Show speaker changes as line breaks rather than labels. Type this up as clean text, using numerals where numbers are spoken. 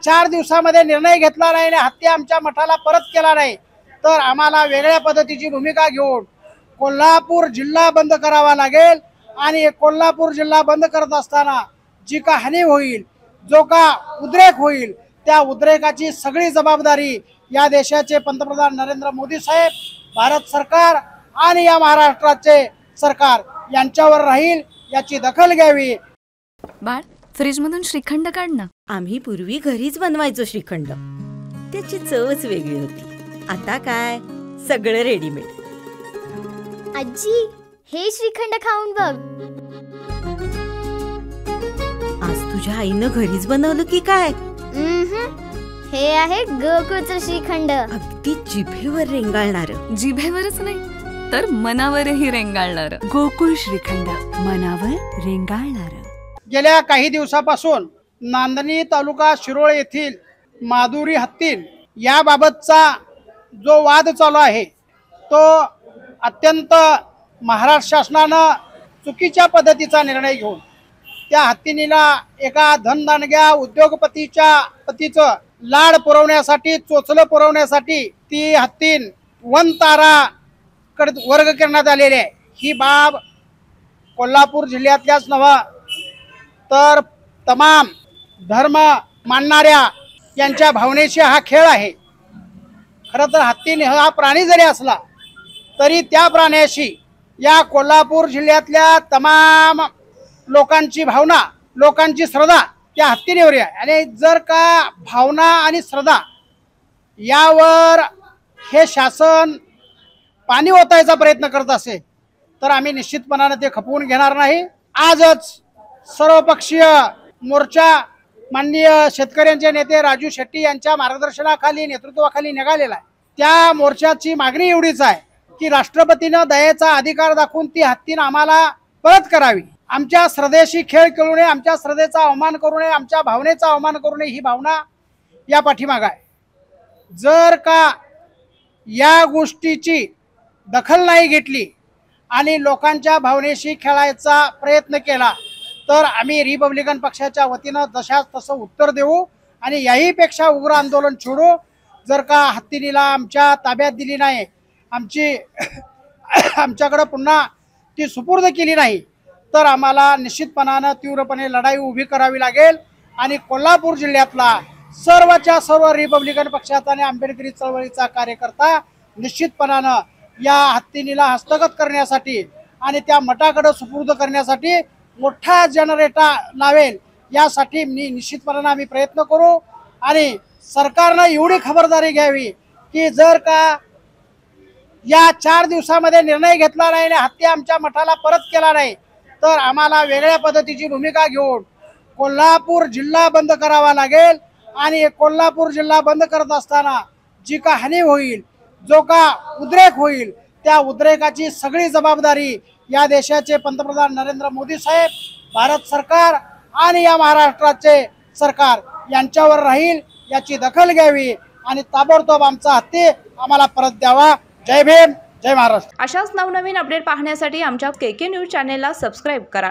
4 दिवसामध्ये निर्णय घेतला नाही आणि हत्ती आमच्या मठाला परत केला नाही तर आम्हाला वेगळ्या पद्धतीची भूमिका घेऊन कोल्हापूर जिल्हा बंद करावा लागेल। आणि कोल्हापूर जिल्हा बंद करत असताना जी का हानी होईल, जो का उद्रेक होईल, त्या उद्रेकाची सगळी जबाबदारी या देशाचे पंतप्रधान नरेंद्र मोदी साहेब, भारत सरकार आणि या महाराष्ट्राचे सरकार यांच्यावर राहील। याची दखल घ्यावी।
बाळ, फ्रीज मधून श्रीखंड काढ ना।
आम्ही पूर्वी घरीच बनवायचो श्रीखंड, त्याची चवच वेगळी होती। आता काय सगळं रेडीमेड।
आजी, हे श्रीखंड खाऊन बघ।
आज तुझ्या आईनं घरीच बनवलं की काय?
हे आहे गोकुळचं श्रीखंड।
अगदी जिभेवर रेंगाळणार।
जिभेवरच नाही तर मनावरही रेंगाळणार। गोकुळ श्रीखंड, मनावर रेंगाळणार।
गेल्या काही दिवसापासून नांदणी तालुका शिरोळ येथील माधुरी हत्तीन याबाबतचा जो वाद चालू आहे तो अत्यंत महाराष्ट्र शासनानं चुकीच्या पद्धतीचा निर्णय घेऊन त्या हत्तीनीला एका धनदांडग्या उद्योगपतीच्या पतीचं लाड पुरवण्यासाठी, चोचलं पुरवण्यासाठी ती हत्तीन वनतारा कडे वर्ग करण्यात आलेली आहे। ही बाब कोल्हापूर जिल्ह्यातल्याच नव्हे तर तमाम धर्म मानणाऱ्या यांच्या भावनेशी हा खेळ आहे। खरं तर हत्तीने हा प्राणी जरी असला तरी त्या प्राण्याशी या कोल्हापूर जिल्ह्यातल्या तमाम लोकांची भावना, लोकांची श्रद्धा त्या हत्तीनेवर आहे। आणि जर का भावना आणि श्रद्धा यावर हे शासन पाणी ओतायचा प्रयत्न करत असेल तर आम्ही निश्चितपणाने ते खपवून घेणार नाही। आजच सर्वपक्षीय मोर्चा माननीय शेतकऱ्यांचे नेते राजू शेट्टी यांच्या मार्गदर्शनाखाली, नेतृत्वाखाली निघालेला आहे। त्या मोर्चाची मागणी एवढीच आहे की राष्ट्रपतीनं दयेचा अधिकार दाखवून ती हत्तीन आम्हाला परत करावी। आमच्या श्रद्धेशी खेळ खेळू नये, आमच्या श्रद्धेचा अवमान करू नये, आमच्या भावनेचा अवमान करू नये, ही भावना या पाठीमागे आहे। जर का या गोष्टीची दखल नाही घेतली आणि लोकांच्या भावनेशी खेळायचा प्रयत्न केला तर आम्ही रिपब्लिकन पक्षाच्या वतीनं जशास तसं उत्तर देऊ आणि याहीपेक्षा उग्र आंदोलन छेडू। जर का हत्तीनीला आमच्या ताब्यात दिली नाही, आमच्याकडे पुन्हा ती सुपूर्द केली नाही तर आम्हाला निश्चितपणानं तीव्रपणे लढाई उभी करावी लागेल। आणि कोल्हापूर जिल्ह्यातला सर्वच्या सर्व रिपब्लिकन पक्षाचा आणि आंबेडकरी चळवळीचा कार्यकर्ता निश्चितपणानं या हत्तीनीला हस्तगत करण्यासाठी आणि त्या मठाकडे सुपूर्द करण्यासाठी मोठा जनरेटर लावेल। यासाठी निश्चितपणाने आम्ही प्रयत्न करू आणि सरकारनं एवढी खबरदारी घ्यावी की जर का या 4 दिवसामध्ये निर्णय घेतला नाही आणि हत्ती आमच्या मठाला परत केला नाही तर आम्हाला वेगळ्या पद्धतीची भूमिका घेऊन कोल्हापूर जिल्हा बंद करावा लागेल। आणि कोल्हापूर जिल्हा बंद करत असताना जी का हानी होईल, जो का उद्रेक होईल, त्या उद्रेकाची सगळी जबाबदारी या देशाचे पंतप्रधान नरेंद्र मोदी साहेब, भारत सरकार आणि या महाराष्ट्राचे सरकार यांच्यावर राहील। याची दखल घ्यावी आणि ताबडतोब आमचा हत्ती आम्हाला परत द्यावा। जय भीम, जय महाराष्ट्र।
अशाच नवनवीन अपडेट पाहण्यासाठी आमच्या KK न्यूज चॅनेलला सबस्क्राईब करा।